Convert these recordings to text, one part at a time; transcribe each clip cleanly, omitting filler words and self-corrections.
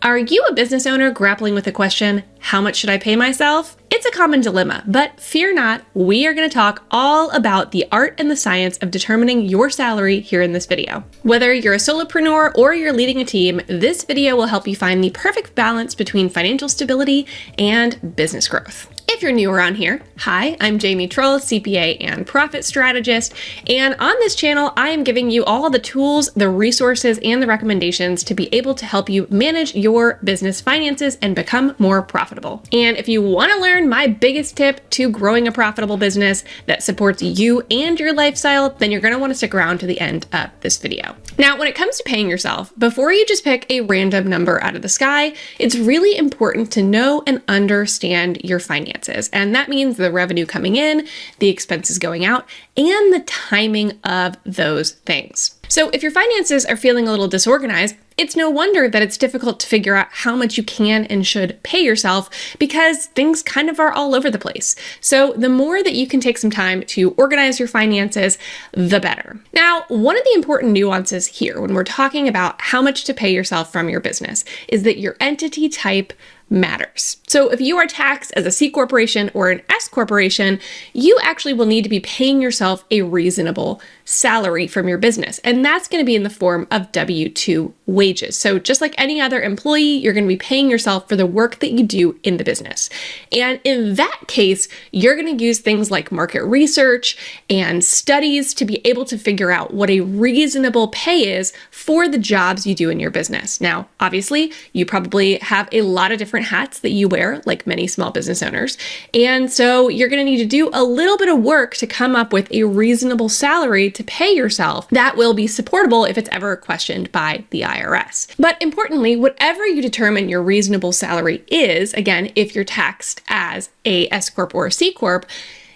Are you a business owner grappling with the question, how much should I pay myself? It's a common dilemma, but fear not, we are going to talk all about the art and the science of determining your salary here in this video. Whether you're a solopreneur or you're leading a team, this video will help you find the perfect balance between financial stability and business growth. If you're new around here, hi, I'm Jamie Trull, CPA and Profit Strategist, and on this channel, I am giving you all the tools, the resources, and the recommendations to be able to help you manage your business finances and become more profitable. And if you want to learn my biggest tip to growing a profitable business that supports you and your lifestyle, then you're going to want to stick around to the end of this video. Now, when it comes to paying yourself, before you just pick a random number out of the sky, it's really important to know and understand your finances. And that means the revenue coming in, the expenses going out, and the timing of those things. So if your finances are feeling a little disorganized, it's no wonder that it's difficult to figure out how much you can and should pay yourself because things kind of are all over the place. So the more that you can take some time to organize your finances, the better. Now, one of the important nuances here when we're talking about how much to pay yourself from your business is that your entity type matters. So if you are taxed as a C corporation or an S corporation, you actually will need to be paying yourself a reasonable salary from your business. And that's going to be in the form of W-2 wages. So just like any other employee, you're going to be paying yourself for the work that you do in the business. And in that case, you're going to use things like market research and studies to be able to figure out what a reasonable pay is for the jobs you do in your business. Now, obviously, you probably have a lot of different hats that you wear, like many small business owners. And so you're going to need to do a little bit of work to come up with a reasonable salary to pay yourself that will be supportable if it's ever questioned by the IRS. But importantly, whatever you determine your reasonable salary is, again, if you're taxed as a S Corp or a C Corp,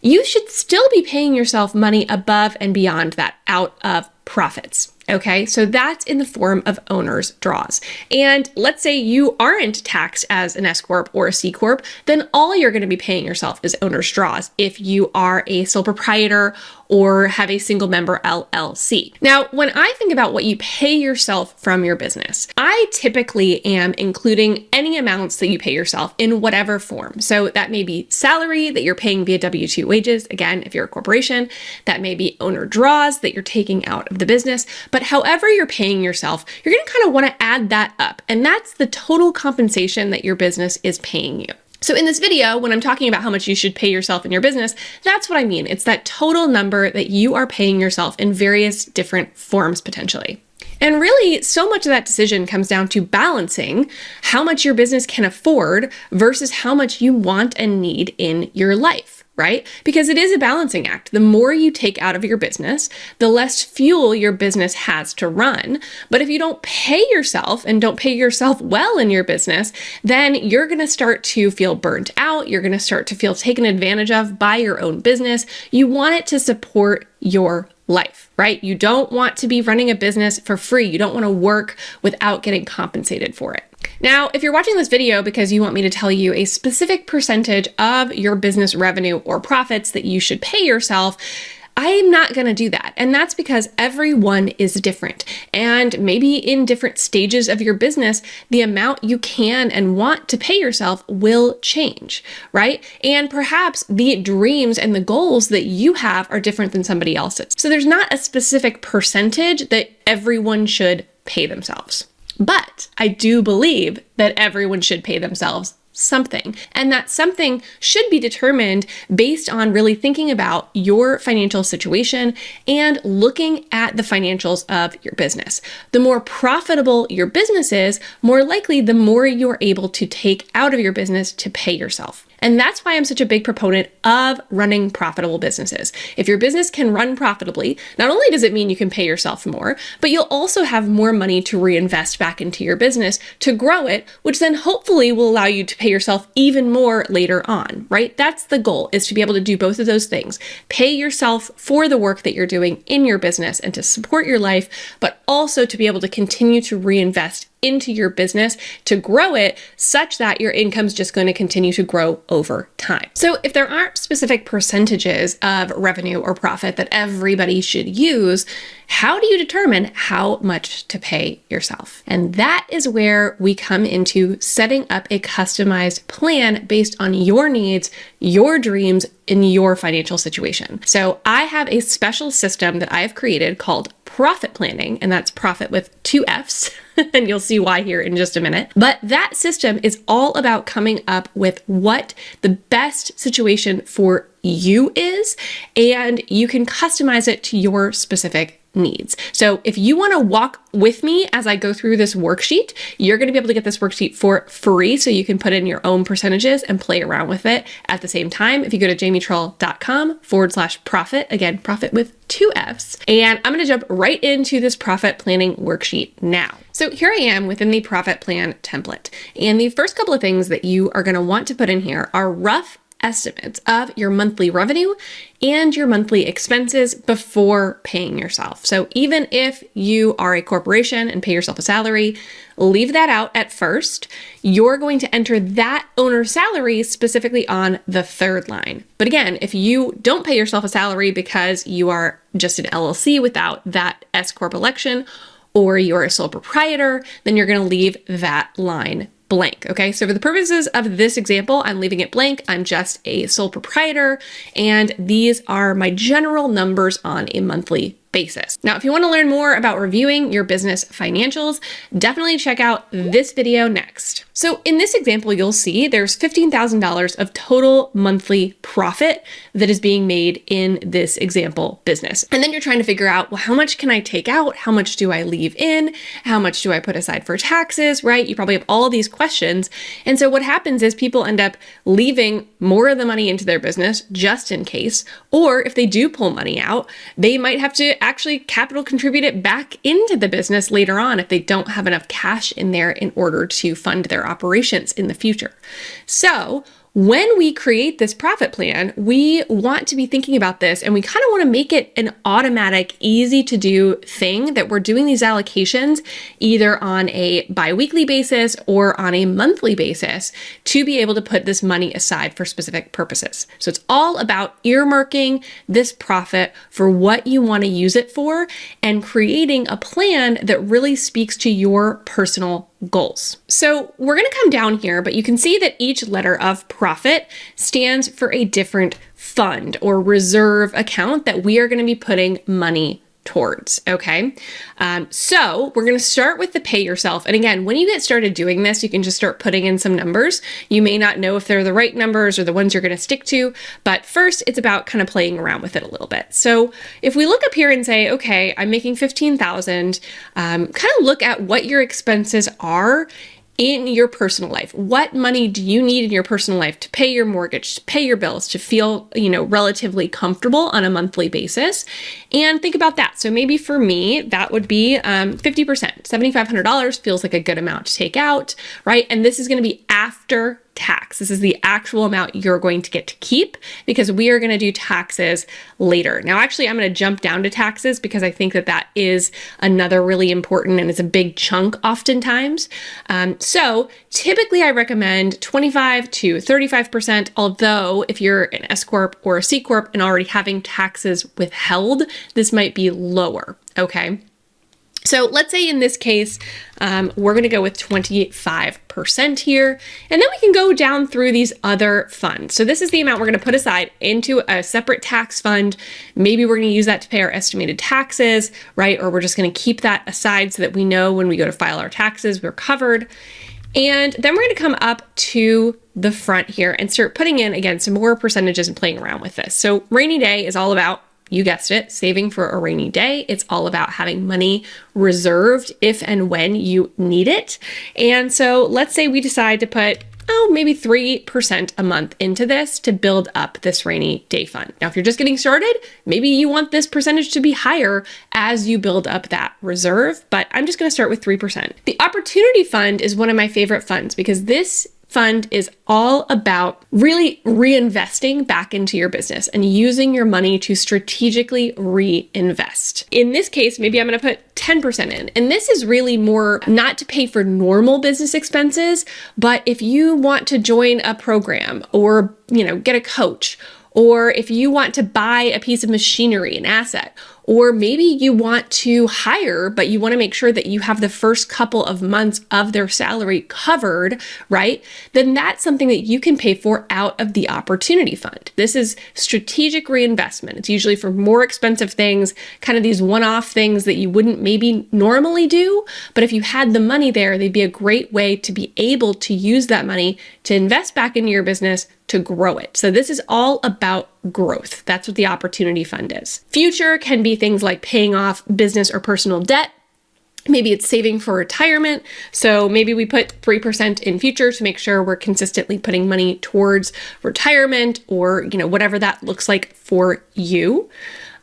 you should still be paying yourself money above and beyond that out of profits. Okay, so that's in the form of owner's draws. And let's say you aren't taxed as an S Corp or a C Corp, then all you're going to be paying yourself is owner's draws if you are a sole proprietor or have a single member LLC. Now, when I think about what you pay yourself from your business, I typically am including any amounts that you pay yourself in whatever form. So that may be salary that you're paying via W-2 wages, again, if you're a corporation, that may be owner draws that you're taking out of the business. But however you're paying yourself, you're going to kind of want to add that up. And that's the total compensation that your business is paying you. So in this video, when I'm talking about how much you should pay yourself in your business, that's what I mean. It's that total number that you are paying yourself in various different forms potentially. And really, so much of that decision comes down to balancing how much your business can afford versus how much you want and need in your life, right? Because it is a balancing act. The more you take out of your business, the less fuel your business has to run. But if you don't pay yourself and don't pay yourself well in your business, then you're going to start to feel burnt out. You're going to start to feel taken advantage of by your own business. You want it to support your life, right? You don't want to be running a business for free. You don't want to work without getting compensated for it. Now, if you're watching this video because you want me to tell you a specific percentage of your business revenue or profits that you should pay yourself, I'm not going to do that. And that's because everyone is different. And maybe in different stages of your business, the amount you can and want to pay yourself will change, right? And perhaps the dreams and the goals that you have are different than somebody else's. So there's not a specific percentage that everyone should pay themselves. But I do believe that everyone should pay themselves something. And that something should be determined based on really thinking about your financial situation and looking at the financials of your business. The more profitable your business is, more likely the more you're able to take out of your business to pay yourself. And that's why I'm such a big proponent of running profitable businesses. If your business can run profitably, not only does it mean you can pay yourself more, but you'll also have more money to reinvest back into your business to grow it, which then hopefully will allow you to pay yourself even more later on, right? That's the goal, is to be able to do both of those things. Pay yourself for the work that you're doing in your business and to support your life, but also to be able to continue to reinvest into your business to grow it such that your income's just going to continue to grow over time. So if there aren't specific percentages of revenue or profit that everybody should use, how do you determine how much to pay yourself? And that is where we come into setting up a customized plan based on your needs, your dreams, in your financial situation. So I have a special system that I have created called profit planning, and that's profit with 2 F's, and you'll see why here in just a minute. But that system is all about coming up with what the best situation for you is, and you can customize it to your specific needs. So if you want to walk with me as I go through this worksheet, you're going to be able to get this worksheet for free so you can put in your own percentages and play around with it at the same time. If you go to jamietrull.com/profit, again, profit with 2 F's, and I'm going to jump right into this profit planning worksheet now. So here I am within the profit plan template. And the first couple of things that you are going to want to put in here are rough estimates of your monthly revenue and your monthly expenses before paying yourself. So even if you are a corporation and pay yourself a salary, leave that out at first. You're going to enter that owner's salary specifically on the third line. But again, if you don't pay yourself a salary because you are just an LLC without that S Corp election, or you're a sole proprietor, then you're going to leave that line blank. Okay, so for the purposes of this example, I'm leaving it blank. I'm just a sole proprietor, and these are my general numbers on a monthly basis. Now, if you want to learn more about reviewing your business financials, definitely check out this video next. So in this example, you'll see there's $15,000 of total monthly profit that is being made in this example business. And then you're trying to figure out, well, how much can I take out? How much do I leave in? How much do I put aside for taxes, right? You probably have all these questions. And so what happens is people end up leaving more of the money into their business just in case, or if they do pull money out, they might have to actually capital contribute it back into the business later on if they don't have enough cash in there in order to fund their operations in the future. So when we create this profit plan, we want to be thinking about this, and we kind of want to make it an automatic, easy to do thing that we're doing these allocations either on a bi-weekly basis or on a monthly basis to be able to put this money aside for specific purposes. So it's all about earmarking this profit for what you want to use it for and creating a plan that really speaks to your personal goals. So we're going to come down here, but you can see that each letter of profit stands for a different fund or reserve account that we are going to be putting money towards. Okay. So we're going to start with the pay yourself. And again, when you get started doing this, you can just start putting in some numbers. You may not know if they're the right numbers or the ones you're going to stick to, but first it's about kind of playing around with it a little bit. So if we look up here and say, okay, I'm making 15,000, kind of look at what your expenses are in your personal life. What money do you need in your personal life to pay your mortgage, to pay your bills, to feel, relatively comfortable on a monthly basis? And think about that. So maybe for me, that would be 50%. $7,500 feels like a good amount to take out, right? And this is going to be after tax. This is the actual amount you're going to get to keep because we are going to do taxes later. Now, actually, I'm going to jump down to taxes because I think that that is another really important and it's a big chunk oftentimes. So typically I recommend 25 to 35%, although if you're an S Corp or a C Corp and already having taxes withheld, this might be lower. Okay. So let's say in this case, we're going to go with 25% here, and then we can go down through these other funds. So this is the amount we're going to put aside into a separate tax fund. Maybe we're going to use that to pay our estimated taxes, right? Or we're just going to keep that aside so that we know when we go to file our taxes, we're covered. And then we're going to come up to the front here and start putting in, again, some more percentages and playing around with this. So rainy day is all about, you guessed it, saving for a rainy day. It's all about having money reserved if and when you need it. And so let's say we decide to put, maybe 3% a month into this to build up this rainy day fund. Now, if you're just getting started, maybe you want this percentage to be higher as you build up that reserve, but I'm just going to start with 3%. The opportunity fund is one of my favorite funds because this fund is all about really reinvesting back into your business and using your money to strategically reinvest. In this case, maybe I'm going to put 10% in. And this is really more not to pay for normal business expenses, but if you want to join a program or, get a coach, or if you want to buy a piece of machinery, an asset, or maybe you want to hire, but you want to make sure that you have the first couple of months of their salary covered, right? Then that's something that you can pay for out of the opportunity fund. This is strategic reinvestment. It's usually for more expensive things, kind of these one-off things that you wouldn't maybe normally do. But if you had the money there, they'd be a great way to be able to use that money to invest back into your business to grow it. So this is all about growth. That's what the opportunity fund is. Future can be things like paying off business or personal debt. Maybe it's saving for retirement. So maybe we put 3% in future to make sure we're consistently putting money towards retirement or, whatever that looks like for you.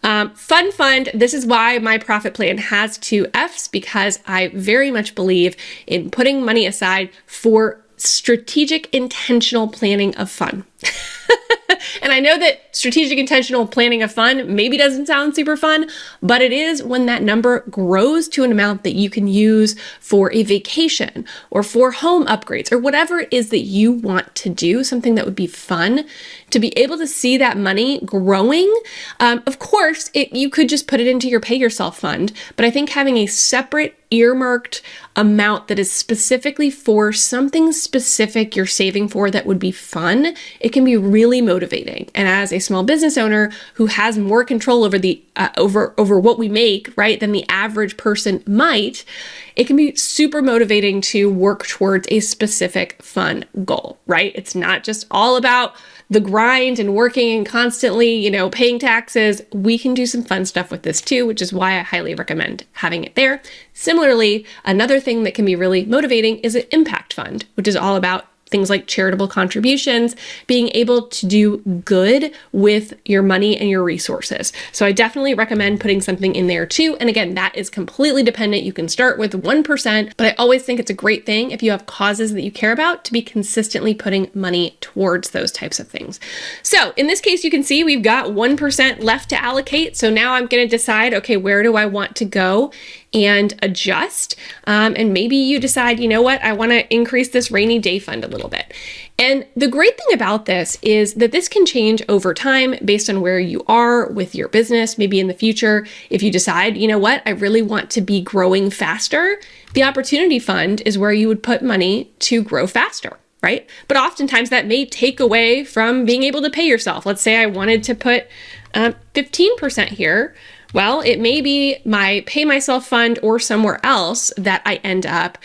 Fun fund. This is why my profit plan has 2 F's, because I very much believe in putting money aside for strategic intentional planning of fun. And I know that strategic intentional planning of fun maybe doesn't sound super fun, but it is when that number grows to an amount that you can use for a vacation or for home upgrades or whatever it is that you want to do, something that would be fun, to be able to see that money growing. Of course, you could just put it into your pay yourself fund, but I think having a separate earmarked amount that is specifically for something specific you're saving for that would be fun, it can be really motivating. And as a small business owner who has more control over the over what we make, right, than the average person might, it can be super motivating to work towards a specific fun goal, right? It's not just all about the grind and working and constantly, paying taxes. We can do some fun stuff with this too, which is why I highly recommend having it there. Similarly, another thing that can be really motivating is an impact fund, which is all about things like charitable contributions, being able to do good with your money and your resources. So I definitely recommend putting something in there too. And again, that is completely dependent. You can start with 1%, but I always think it's a great thing if you have causes that you care about to be consistently putting money towards those types of things. So in this case, you can see we've got 1% left to allocate. So now I'm going to decide, okay, where do I want to go and adjust? And maybe you decide, I want to increase this rainy day fund a little bit. And the great thing about this is that this can change over time based on where you are with your business. Maybe in the future, if you decide, I really want to be growing faster, the opportunity fund is where you would put money to grow faster, right? But oftentimes that may take away from being able to pay yourself. Let's say I wanted to put 15% here. Well, it may be my pay myself fund or somewhere else that I end up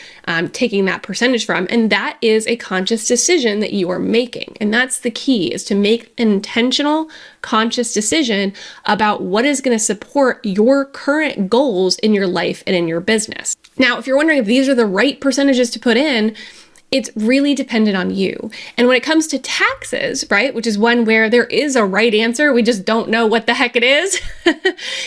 taking that percentage from. And that is a conscious decision that you are making. And that's the key, is to make an intentional, conscious decision about what is going to support your current goals in your life and in your business. Now, if you're wondering if these are the right percentages to put in, it's really dependent on you. And when it comes to taxes, right, which is one where there is a right answer, we just don't know what the heck it is,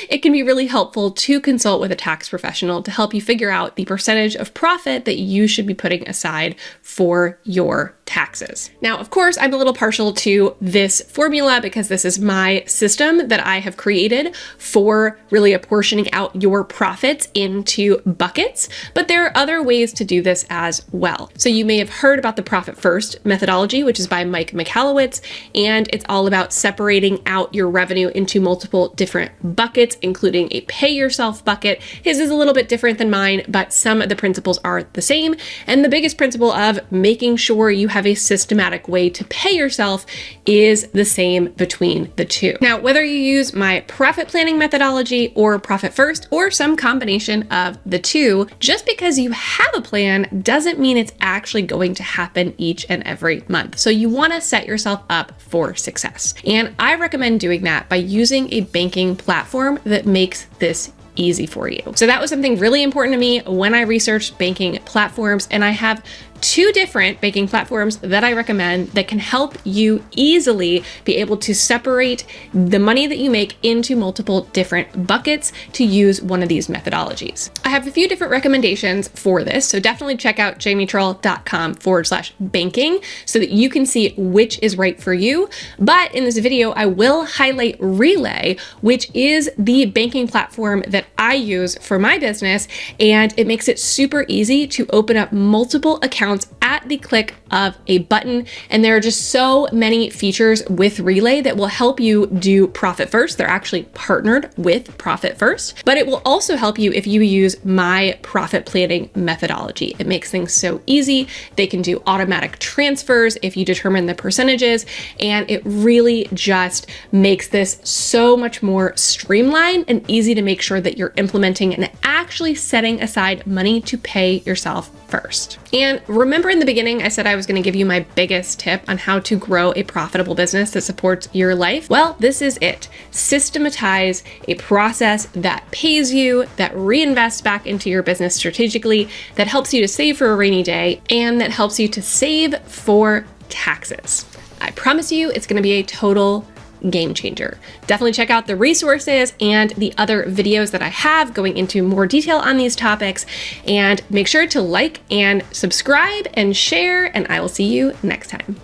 it can be really helpful to consult with a tax professional to help you figure out the percentage of profit that you should be putting aside for your taxes. Now, of course, I'm a little partial to this formula because this is my system that I have created for really apportioning out your profits into buckets, but there are other ways to do this as well. So you may have heard about the Profit First methodology, which is by Mike Michalowicz, and it's all about separating out your revenue into multiple different buckets, including a pay yourself bucket. His is a little bit different than mine, but some of the principles are the same. And the biggest principle of making sure you have a systematic way to pay yourself is the same between the two. Now, whether you use my profit planning methodology or Profit First or some combination of the two, just because you have a plan doesn't mean it's actually going to happen each and every month. So you want to set yourself up for success. And I recommend doing that by using a banking platform that makes this easy for you. So that was something really important to me when I researched banking platforms, and I have 2 different banking platforms that I recommend that can help you easily be able to separate the money that you make into multiple different buckets to use one of these methodologies. I have a few different recommendations for this, so definitely check out jamietrull.com/banking so that you can see which is right for you. But in this video, I will highlight Relay, which is the banking platform that I use for my business, and it makes it super easy to open up multiple accounts at the click of a button. And there are just so many features with Relay that will help you do Profit First. They're actually partnered with Profit First, but it will also help you if you use my profit planning methodology. It makes things so easy. They can do automatic transfers if you determine the percentages, and it really just makes this so much more streamlined and easy to make sure that you're implementing and actually setting aside money to pay yourself first. And remember in the beginning, I said I was going to give you my biggest tip on how to grow a profitable business that supports your life. Well, this is it. Systematize a process that pays you, that reinvests back into your business strategically, that helps you to save for a rainy day, and that helps you to save for taxes. I promise you it's going to be a total game changer. Definitely check out the resources and the other videos that I have going into more detail on these topics, and make sure to like and subscribe and share, and I will see you next time.